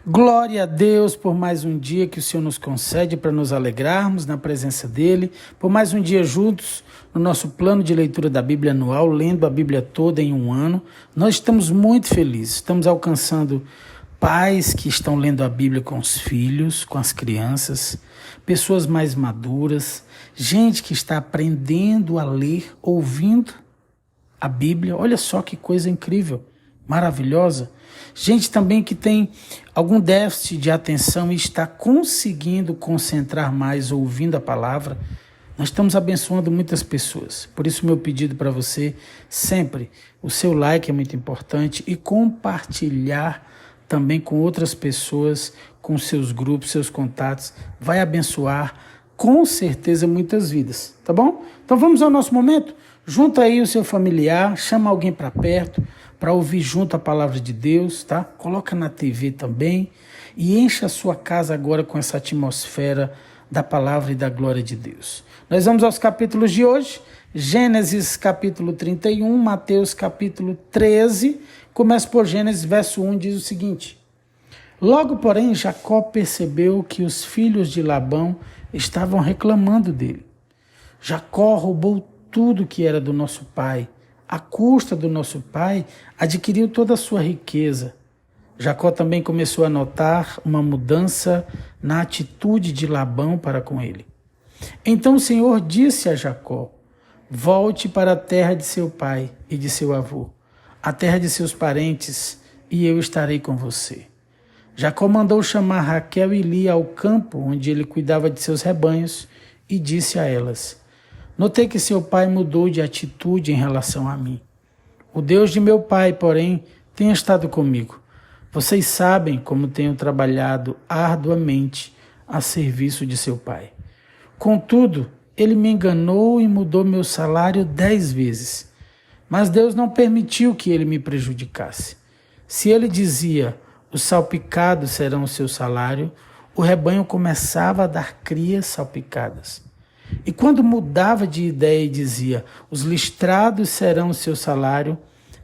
Glória a Deus por mais um dia que o Senhor nos concede para nos alegrarmos na presença dEle, por mais um dia juntos no nosso plano de leitura da Bíblia anual, lendo a Bíblia toda em um ano. Nós estamos muito felizes, estamos alcançando pais que estão lendo a Bíblia com os filhos, com as crianças, pessoas mais maduras, gente que está aprendendo a ler, ouvindo a Bíblia. Olha só que coisa incrível, maravilhosa. Gente também que tem algum déficit de atenção e está conseguindo concentrar mais ouvindo a palavra. Nós estamos abençoando muitas pessoas. Por isso meu pedido para você, sempre, o seu like é muito importante e compartilhar também com outras pessoas, com seus grupos, seus contatos, vai abençoar com certeza muitas vidas, tá bom? Então vamos ao nosso momento? Junta aí o seu familiar, chama alguém para perto, para ouvir junto a palavra de Deus, tá? Coloca na TV também e encha a sua casa agora com essa atmosfera da palavra e da glória de Deus. Nós vamos aos capítulos de hoje, Gênesis capítulo 31, Mateus capítulo 13, começa por Gênesis verso 1, diz o seguinte: Logo, porém, Jacó percebeu que os filhos de Labão estavam reclamando dele. Jacó roubou tudo que era do nosso pai. À custa do nosso pai, adquiriu toda a sua riqueza. Jacó também começou a notar uma mudança na atitude de Labão para com ele. Então o Senhor disse a Jacó: Volte para a terra de seu pai e de seu avô, a terra de seus parentes, e eu estarei com você. Jacó mandou chamar Raquel e Lia ao campo onde ele cuidava de seus rebanhos e disse a elas: Notei que seu pai mudou de atitude em relação a mim. O Deus de meu pai, porém, tem estado comigo. Vocês sabem como tenho trabalhado arduamente a serviço de seu pai. Contudo, ele me enganou e mudou meu salário 10 vezes. Mas Deus não permitiu que ele me prejudicasse. Se ele dizia: os salpicados serão o seu salário, o rebanho começava a dar crias salpicadas. E quando mudava de ideia e dizia: os listrados serão o seu salário,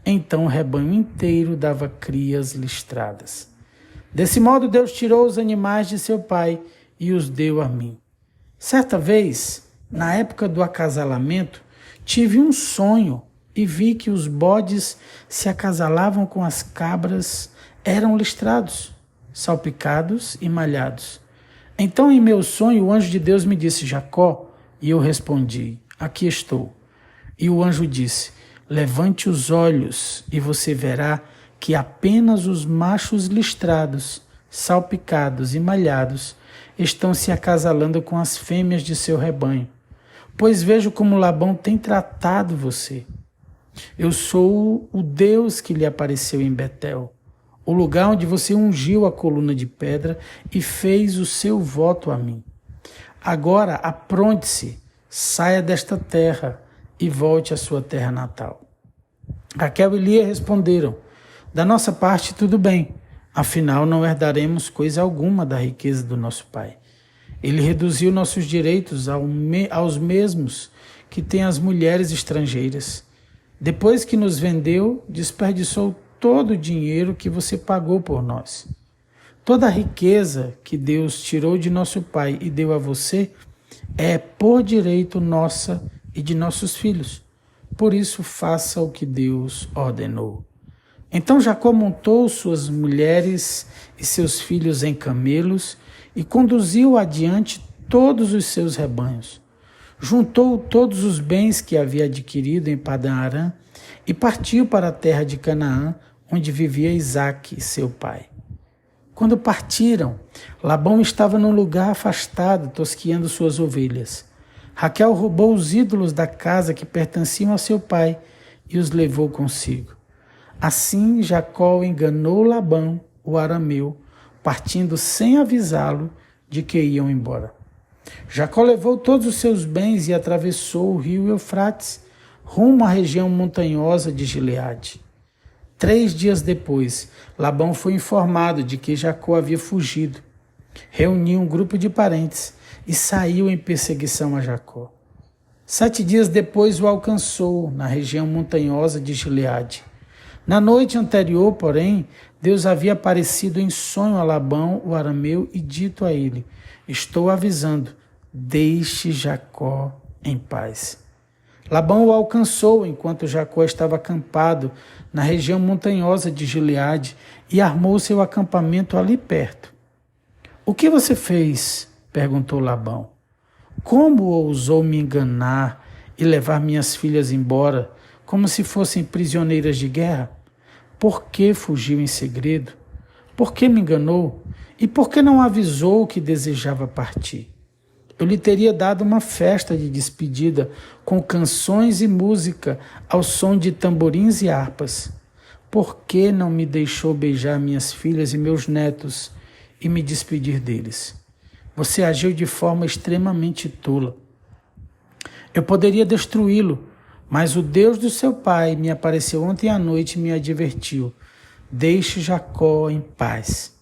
então o rebanho inteiro dava crias listradas. Desse modo Deus tirou os animais de seu pai e os deu a mim. Certa vez, na época do acasalamento, tive um sonho e vi que os bodes se acasalavam com as cabras, eram listrados, salpicados e malhados. Então em meu sonho o anjo de Deus me disse: Jacó. E eu respondi: aqui estou. E o anjo disse: levante os olhos e você verá que apenas os machos listrados, salpicados e malhados estão se acasalando com as fêmeas de seu rebanho. Pois vejo como Labão tem tratado você. Eu sou o Deus que lhe apareceu em Betel, o lugar onde você ungiu a coluna de pedra e fez o seu voto a mim. Agora apronte-se, saia desta terra e volte à sua terra natal. Raquel e Lia responderam: da nossa parte tudo bem, afinal não herdaremos coisa alguma da riqueza do nosso pai. Ele reduziu nossos direitos aos mesmos que têm as mulheres estrangeiras. Depois que nos vendeu, desperdiçou todo o dinheiro que você pagou por nós. Toda a riqueza que Deus tirou de nosso pai e deu a você é por direito nossa e de nossos filhos. Por isso faça o que Deus ordenou. Então Jacó montou suas mulheres e seus filhos em camelos e conduziu adiante todos os seus rebanhos. Juntou todos os bens que havia adquirido em Padã-Arã e partiu para a terra de Canaã, onde vivia Isaque, seu pai. Quando partiram, Labão estava num lugar afastado, tosqueando suas ovelhas. Raquel roubou os ídolos da casa que pertenciam a seu pai e os levou consigo. Assim, Jacó enganou Labão, o arameu, partindo sem avisá-lo de que iam embora. Jacó levou todos os seus bens e atravessou o rio Eufrates, rumo à região montanhosa de Gileade. 3 dias depois, Labão foi informado de que Jacó havia fugido. Reuniu um grupo de parentes e saiu em perseguição a Jacó. 7 dias depois o alcançou na região montanhosa de Gileade. Na noite anterior, porém, Deus havia aparecido em sonho a Labão, o arameu, e dito a ele: estou avisando, deixe Jacó em paz. Labão o alcançou enquanto Jacó estava acampado na região montanhosa de Gileade e armou seu acampamento ali perto. O que você fez? Perguntou Labão. Como ousou me enganar e levar minhas filhas embora, como se fossem prisioneiras de guerra? Por que fugiu em segredo? Por que me enganou? E por que não avisou que desejava partir? Eu lhe teria dado uma festa de despedida com canções e música ao som de tamborins e harpas. Por que não me deixou beijar minhas filhas e meus netos e me despedir deles? Você agiu de forma extremamente tola. Eu poderia destruí-lo, mas o Deus do seu pai me apareceu ontem à noite e me advertiu: deixe Jacó em paz.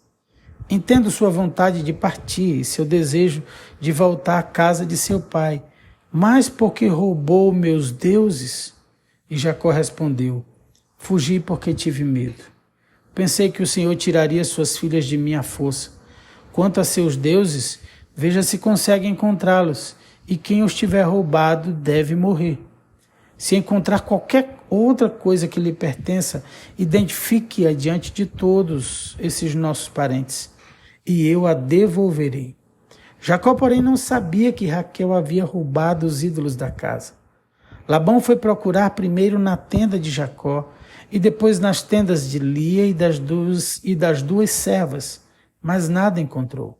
Entendo sua vontade de partir e seu desejo de voltar à casa de seu pai, mas porque roubou meus deuses? E Jacó respondeu: fugi porque tive medo. Pensei que o Senhor tiraria suas filhas de minha força. Quanto a seus deuses, veja se consegue encontrá-los, e quem os tiver roubado deve morrer. Se encontrar qualquer outra coisa que lhe pertença, identifique-a diante de todos esses nossos parentes, e eu a devolverei. Jacó, porém, não sabia que Raquel havia roubado os ídolos da casa. Labão foi procurar primeiro na tenda de Jacó, e depois nas tendas de Lia e das duas servas, mas nada encontrou.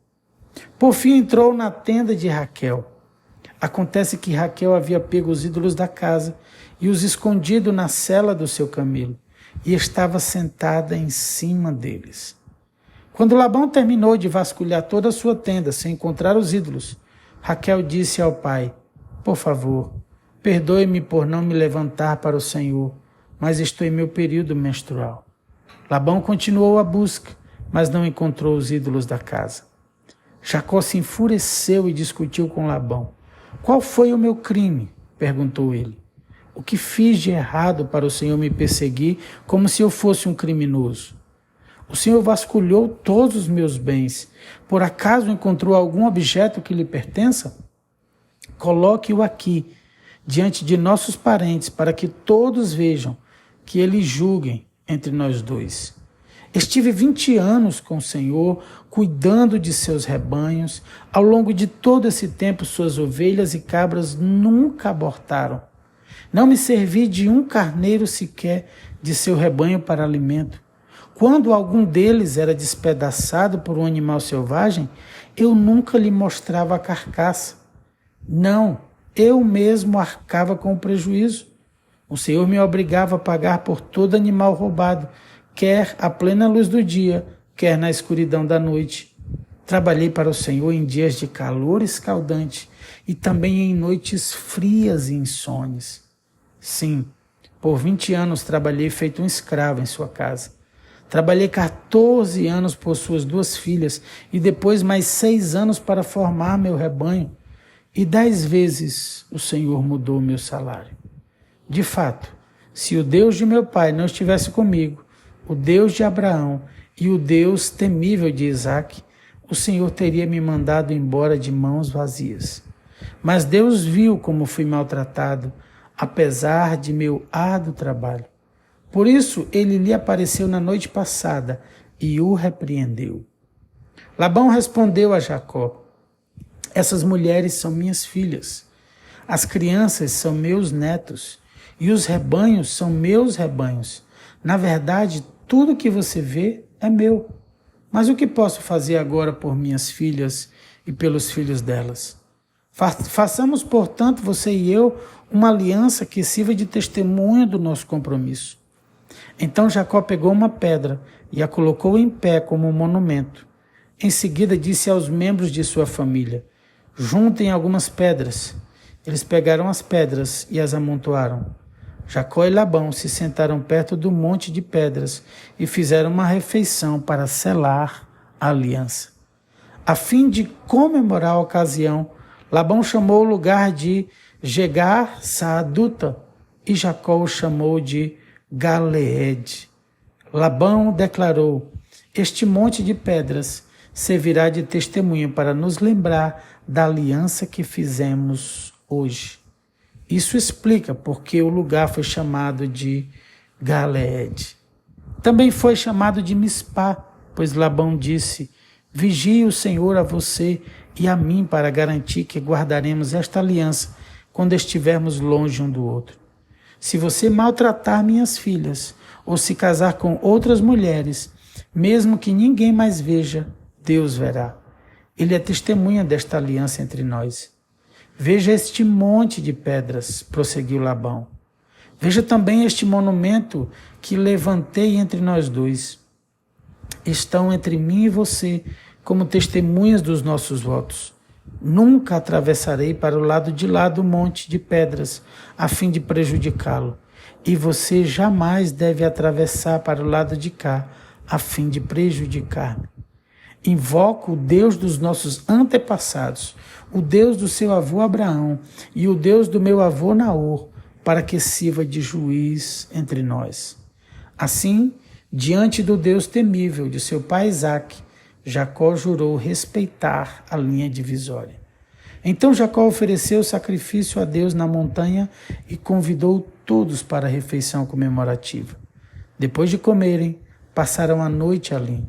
Por fim entrou na tenda de Raquel. Acontece que Raquel havia pego os ídolos da casa e os escondido na sela do seu camelo, e estava sentada em cima deles. Quando Labão terminou de vasculhar toda a sua tenda sem encontrar os ídolos, Raquel disse ao pai: por favor, perdoe-me por não me levantar para o Senhor, mas estou em meu período menstrual. Labão continuou a busca, mas não encontrou os ídolos da casa. Jacó se enfureceu e discutiu com Labão. Qual foi o meu crime? Perguntou ele. O que fiz de errado para o Senhor me perseguir como se eu fosse um criminoso? O Senhor vasculhou todos os meus bens. Por acaso encontrou algum objeto que lhe pertença? Coloque-o aqui, diante de nossos parentes, para que todos vejam, que eles julguem entre nós dois. Estive 20 anos com o Senhor, cuidando de seus rebanhos. Ao longo de todo esse tempo, suas ovelhas e cabras nunca abortaram. Não me servi de um carneiro sequer de seu rebanho para alimento. Quando algum deles era despedaçado por um animal selvagem, eu nunca lhe mostrava a carcaça. Não, eu mesmo arcava com o prejuízo. O Senhor me obrigava a pagar por todo animal roubado, quer à plena luz do dia, quer na escuridão da noite. Trabalhei para o Senhor em dias de calor escaldante e também em noites frias e insones. Sim, por 20 anos trabalhei feito um escravo em sua casa. Trabalhei 14 anos por suas 2 filhas e depois mais 6 anos para formar meu rebanho. E 10 vezes o Senhor mudou meu salário. De fato, se o Deus de meu pai não estivesse comigo, o Deus de Abraão e o Deus temível de Isaque, o Senhor teria me mandado embora de mãos vazias. Mas Deus viu como fui maltratado, apesar de meu árduo trabalho. Por isso ele lhe apareceu na noite passada e o repreendeu. Labão respondeu a Jacó: essas mulheres são minhas filhas, as crianças são meus netos e os rebanhos são meus rebanhos. Na verdade, tudo que você vê é meu. Mas o que posso fazer agora por minhas filhas e pelos filhos delas? Façamos, portanto, você e eu, uma aliança que sirva de testemunho do nosso compromisso. Então Jacó pegou uma pedra e a colocou em pé como um monumento. Em seguida disse aos membros de sua família: juntem algumas pedras. Eles pegaram as pedras e as amontoaram. Jacó e Labão se sentaram perto do monte de pedras e fizeram uma refeição para selar a aliança. A fim de comemorar a ocasião, Labão chamou o lugar de Jegar Saaduta e Jacó o chamou de Galeed. Labão declarou: este monte de pedras servirá de testemunho para nos lembrar da aliança que fizemos hoje. Isso explica porque o lugar foi chamado de Galeed. Também foi chamado de Mispá, pois Labão disse: vigie o Senhor a você e a mim para garantir que guardaremos esta aliança quando estivermos longe um do outro. Se você maltratar minhas filhas ou se casar com outras mulheres, mesmo que ninguém mais veja, Deus verá. Ele é testemunha desta aliança entre nós. Veja este monte de pedras, prosseguiu Labão. Veja também este monumento que levantei entre nós dois. Estão entre mim e você como testemunhas dos nossos votos. Nunca atravessarei para o lado de lá do monte de pedras, a fim de prejudicá-lo. E você jamais deve atravessar para o lado de cá, a fim de prejudicar-me. Invoco o Deus dos nossos antepassados, o Deus do seu avô Abraão e o Deus do meu avô Naor, para que sirva de juiz entre nós. Assim, diante do Deus temível de seu pai Isaque, Jacó jurou respeitar a linha divisória. Então Jacó ofereceu sacrifício a Deus na montanha e convidou todos para a refeição comemorativa. Depois de comerem, passaram a noite ali.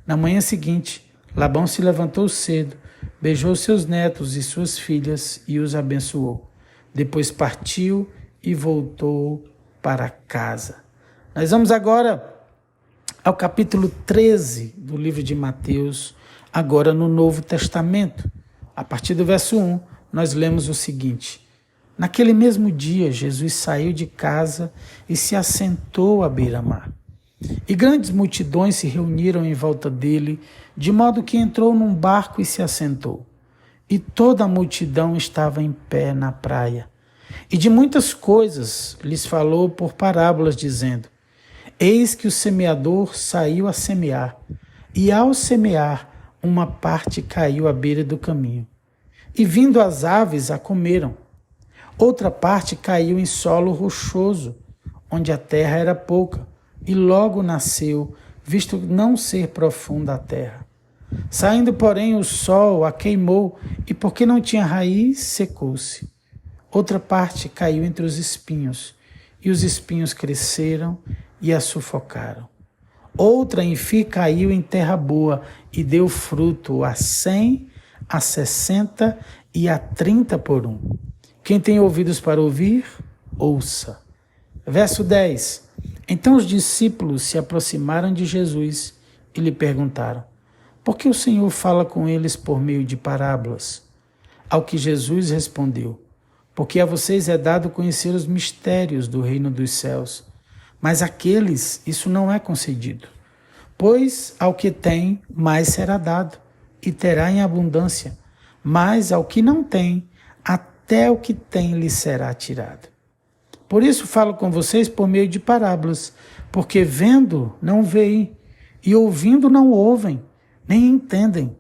Na manhã seguinte, Labão se levantou cedo, beijou seus netos e suas filhas e os abençoou. Depois partiu e voltou para casa. Nós vamos agora ao capítulo 13 do livro de Mateus, agora no Novo Testamento. A partir do verso 1, nós lemos o seguinte: naquele mesmo dia, Jesus saiu de casa e se assentou à beira-mar. E grandes multidões se reuniram em volta dele, de modo que entrou num barco e se assentou. E toda a multidão estava em pé na praia. E de muitas coisas lhes falou por parábolas, dizendo: eis que o semeador saiu a semear, e ao semear, uma parte caiu à beira do caminho. E vindo as aves, a comeram. Outra parte caiu em solo rochoso, onde a terra era pouca, e logo nasceu, visto não ser profunda a terra. Saindo, porém, o sol a queimou, e porque não tinha raiz, secou-se. Outra parte caiu entre os espinhos, e os espinhos cresceram e a sufocaram. Outra, enfim, caiu em terra boa, e deu fruto a 100, a 60 e a 30 por um. Quem tem ouvidos para ouvir, ouça. Verso 10. Então os discípulos se aproximaram de Jesus e lhe perguntaram: por que o Senhor fala com eles por meio de parábolas? Ao que Jesus respondeu: porque a vocês é dado conhecer os mistérios do reino dos céus, mas àqueles isso não é concedido. Pois ao que tem, mais será dado, e terá em abundância, mas ao que não tem, até o que tem lhe será tirado. Por isso falo com vocês por meio de parábolas, porque vendo não veem, e ouvindo não ouvem, nem entendem.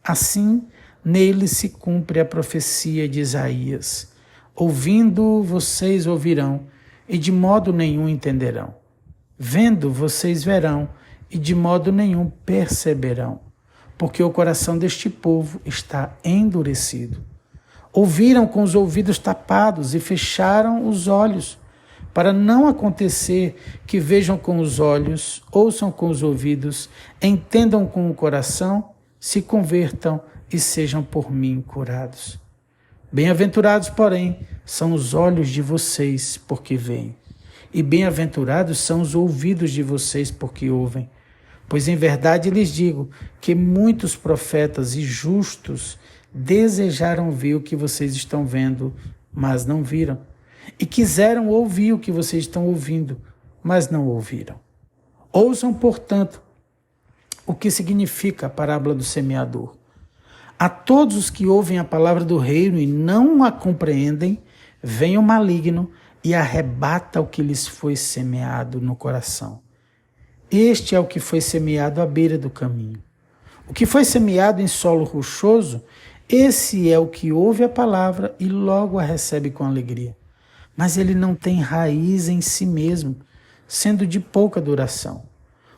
Assim, nele se cumpre a profecia de Isaías: ouvindo vocês ouvirão, e de modo nenhum entenderão. Vendo vocês verão, e de modo nenhum perceberão, porque o coração deste povo está endurecido. Ouviram com os ouvidos tapados e fecharam os olhos, para não acontecer que vejam com os olhos, ouçam com os ouvidos, entendam com o coração, se convertam e sejam por mim curados. Bem-aventurados, porém, são os olhos de vocês, porque veem, e bem-aventurados são os ouvidos de vocês, porque ouvem. Pois em verdade lhes digo que muitos profetas e justos desejaram ver o que vocês estão vendo, mas não viram, e quiseram ouvir o que vocês estão ouvindo, mas não ouviram. Ouçam, portanto, o que significa a parábola do semeador. A todos os que ouvem a palavra do reino e não a compreendem, vem o maligno e arrebata o que lhes foi semeado no coração. Este é o que foi semeado à beira do caminho. O que foi semeado em solo rochoso, esse é o que ouve a palavra e logo a recebe com alegria. Mas ele não tem raiz em si mesmo, sendo de pouca duração.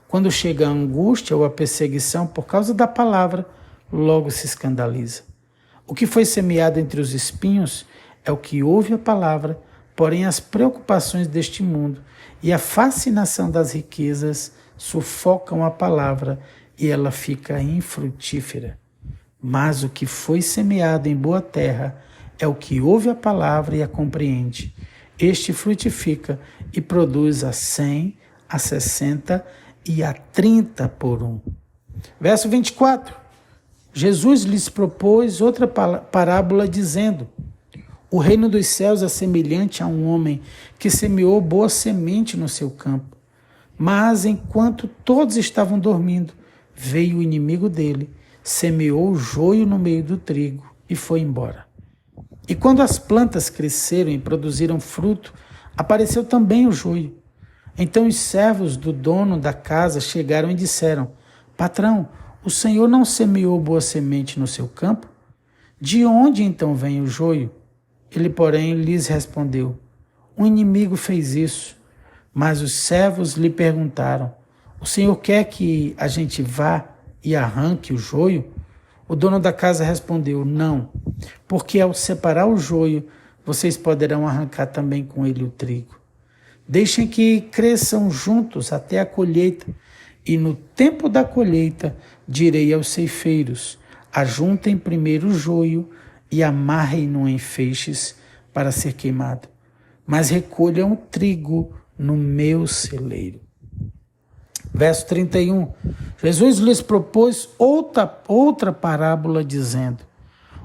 Quando chega a angústia ou a perseguição por causa da palavra, logo se escandaliza. O que foi semeado entre os espinhos é o que ouve a palavra, porém as preocupações deste mundo e a fascinação das riquezas sufocam a palavra e ela fica infrutífera. Mas o que foi semeado em boa terra é o que ouve a palavra e a compreende. Este frutifica e produz a 100, a 60 e a 30 por um. Verso 24. Jesus lhes propôs outra parábola dizendo: o reino dos céus é semelhante a um homem que semeou boa semente no seu campo. Mas enquanto todos estavam dormindo, veio o inimigo dele, semeou o joio no meio do trigo e foi embora. E quando as plantas cresceram e produziram fruto, apareceu também o joio. Então os servos do dono da casa chegaram e disseram: patrão, o senhor não semeou boa semente no seu campo? De onde então vem o joio? Ele, porém, lhes respondeu: um inimigo fez isso. Mas os servos lhe perguntaram: o senhor quer que a gente vá e arranque o joio? O dono da casa respondeu: não, porque ao separar o joio, vocês poderão arrancar também com ele o trigo. Deixem que cresçam juntos até a colheita, e no tempo da colheita direi aos ceifeiros: ajuntem primeiro o joio e amarrem-no em feixes para ser queimado, mas recolham o trigo no meu celeiro. Verso 31. Jesus lhes propôs outra parábola dizendo: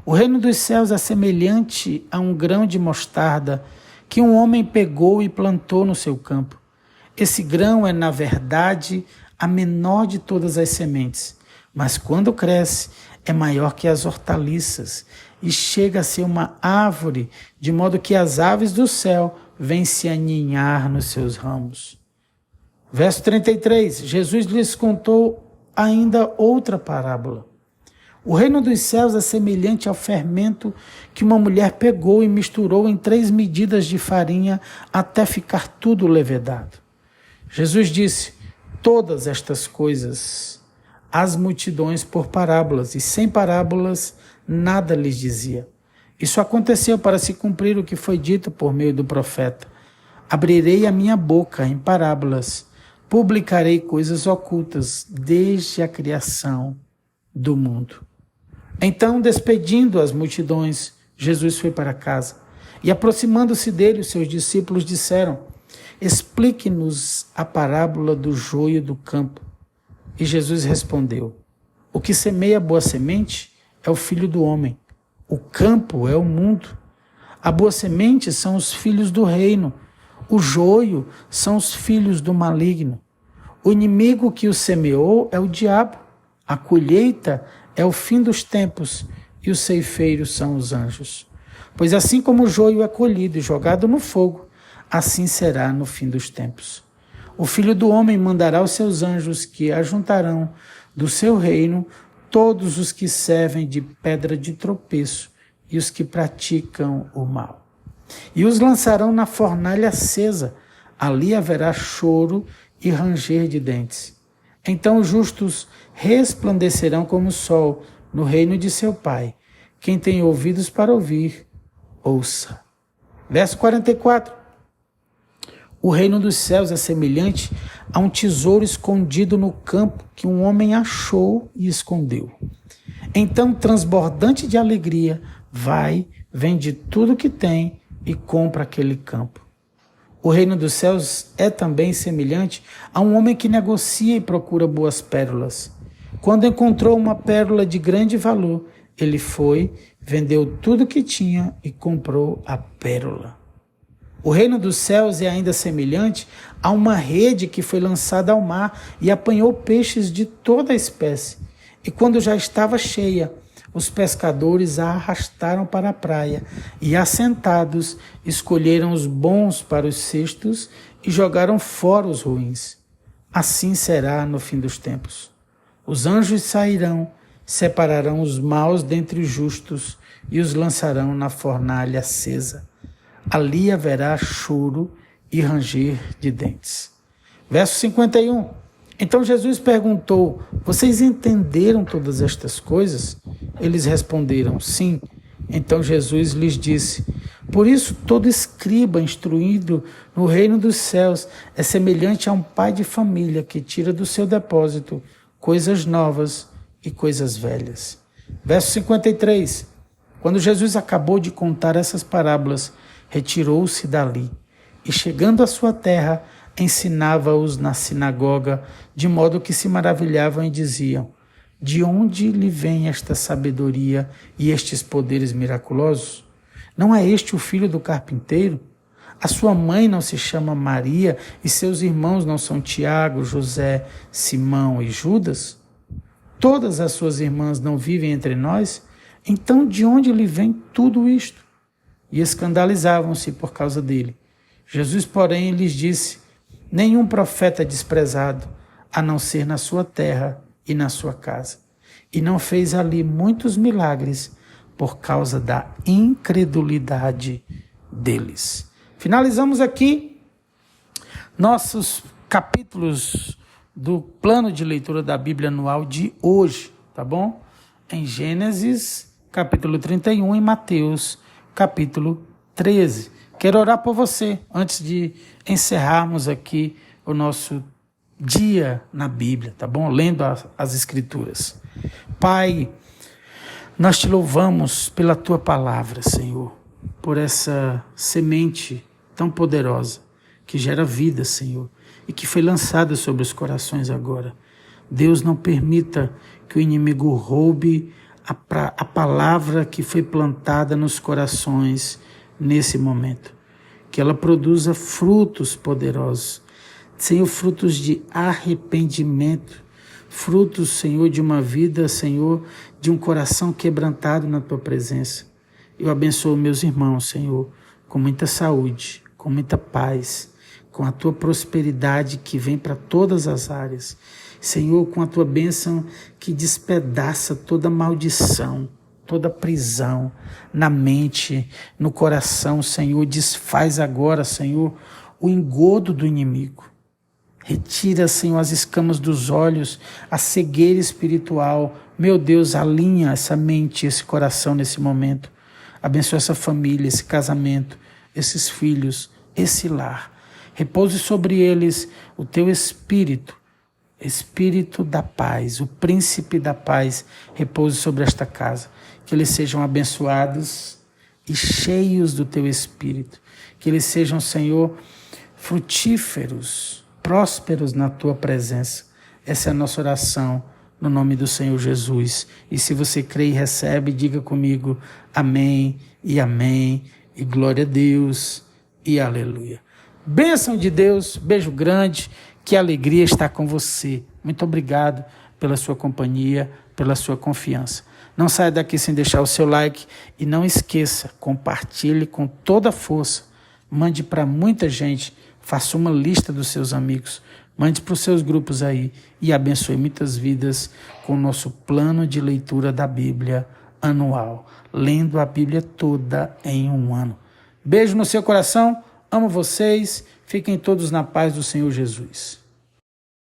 o reino dos céus é semelhante a um grão de mostarda que um homem pegou e plantou no seu campo. Esse grão é, na verdade, a menor de todas as sementes, mas quando cresce é maior que as hortaliças e chega a ser uma árvore, de modo que as aves do céu vêm se aninhar nos seus ramos. Verso 33, Jesus lhes contou ainda outra parábola. O reino dos céus é semelhante ao fermento que uma mulher pegou e misturou em 3 medidas de farinha até ficar tudo levedado. Jesus disse: todas estas coisas às multidões por parábolas, e sem parábolas nada lhes dizia. Isso aconteceu para se cumprir o que foi dito por meio do profeta: abrirei a minha boca em parábolas, publicarei coisas ocultas desde a criação do mundo. Então, despedindo as multidões, Jesus foi para casa. E aproximando-se dele, os seus discípulos disseram: explique-nos a parábola do joio do campo. E Jesus respondeu: o que semeia boa semente é o filho do homem. O campo é o mundo. A boa semente são os filhos do reino. O joio são os filhos do maligno. O inimigo que o semeou é o diabo. A colheita é o fim dos tempos e os ceifeiros são os anjos. Pois assim como o joio é colhido e jogado no fogo, assim será no fim dos tempos. O Filho do Homem mandará os seus anjos que ajuntarão do seu reino todos os que servem de pedra de tropeço e os que praticam o mal. E os lançarão na fornalha acesa. Ali haverá choro e ranger de dentes. Então os justos resplandecerão como o sol no reino de seu Pai. Quem tem ouvidos para ouvir, ouça. Verso 44. O reino dos céus é semelhante a um tesouro escondido no campo que um homem achou e escondeu. Então, transbordante de alegria, vai, vende tudo que tem e compra aquele campo. O reino dos céus é também semelhante a um homem que negocia e procura boas pérolas. Quando encontrou uma pérola de grande valor, ele foi, vendeu tudo que tinha e comprou a pérola. O reino dos céus é ainda semelhante a uma rede que foi lançada ao mar e apanhou peixes de toda a espécie. E quando já estava cheia, os pescadores a arrastaram para a praia e, assentados, escolheram os bons para os cestos e jogaram fora os ruins. Assim será no fim dos tempos. Os anjos sairão, separarão os maus dentre os justos e os lançarão na fornalha acesa. Ali haverá choro e ranger de dentes. Verso 51. Então Jesus perguntou: vocês entenderam todas estas coisas? Eles responderam: sim. Então Jesus lhes disse: por isso todo escriba instruído no reino dos céus é semelhante a um pai de família que tira do seu depósito coisas novas e coisas velhas. Verso 53. Quando Jesus acabou de contar essas parábolas, retirou-se dali e, chegando à sua terra, ensinava-os na sinagoga, de modo que se maravilhavam e diziam: de onde lhe vem esta sabedoria e estes poderes miraculosos? Não é este o filho do carpinteiro? A sua mãe não se chama Maria e seus irmãos não são Tiago, José, Simão e Judas? Todas as suas irmãs não vivem entre nós? Então de onde lhe vem tudo isto? E escandalizavam-se por causa dele. Jesus, porém, lhes disse: nenhum profeta é desprezado, a não ser na sua terra e na sua casa. E não fez ali muitos milagres por causa da incredulidade deles. Finalizamos aqui nossos capítulos do plano de leitura da Bíblia anual de hoje, tá bom? Em Gênesis, capítulo 31, e Mateus, capítulo 13. Quero orar por você antes de encerrarmos aqui o nosso dia na Bíblia, tá bom? Lendo as Escrituras. Pai, nós te louvamos pela tua palavra, Senhor, por essa semente tão poderosa que gera vida, Senhor, e que foi lançada sobre os corações agora. Deus, não permita que o inimigo roube a palavra que foi plantada nos corações nesse momento. Que ela produza frutos poderosos. Senhor, frutos de arrependimento. Frutos, Senhor, de uma vida, Senhor, de um coração quebrantado na tua presença. Eu abençoo meus irmãos, Senhor, com muita saúde, com muita paz, com a tua prosperidade que vem para todas as áreas. Senhor, com a tua bênção que despedaça toda maldição, toda prisão na mente, no coração, Senhor. Desfaz agora, Senhor, o engodo do inimigo. Retira, Senhor, as escamas dos olhos, a cegueira espiritual. Meu Deus, alinha essa mente, esse coração nesse momento. Abençoa essa família, esse casamento, esses filhos, esse lar. Repouse sobre eles o teu Espírito, Espírito da paz, o príncipe da paz, repouse sobre esta casa. Que eles sejam abençoados e cheios do teu Espírito. Que eles sejam, Senhor, frutíferos, prósperos na tua presença. Essa é a nossa oração, no nome do Senhor Jesus. E se você crê e recebe, diga comigo: amém e amém, e glória a Deus e aleluia. Bênção de Deus, beijo grande, que alegria estar com você. Muito obrigado pela sua companhia, pela sua confiança. Não saia daqui sem deixar o seu like e não esqueça, compartilhe com toda a força. Mande para muita gente, faça uma lista dos seus amigos, mande para os seus grupos aí e abençoe muitas vidas com o nosso plano de leitura da Bíblia anual, lendo a Bíblia toda em um ano. Beijo no seu coração, amo vocês, fiquem todos na paz do Senhor Jesus.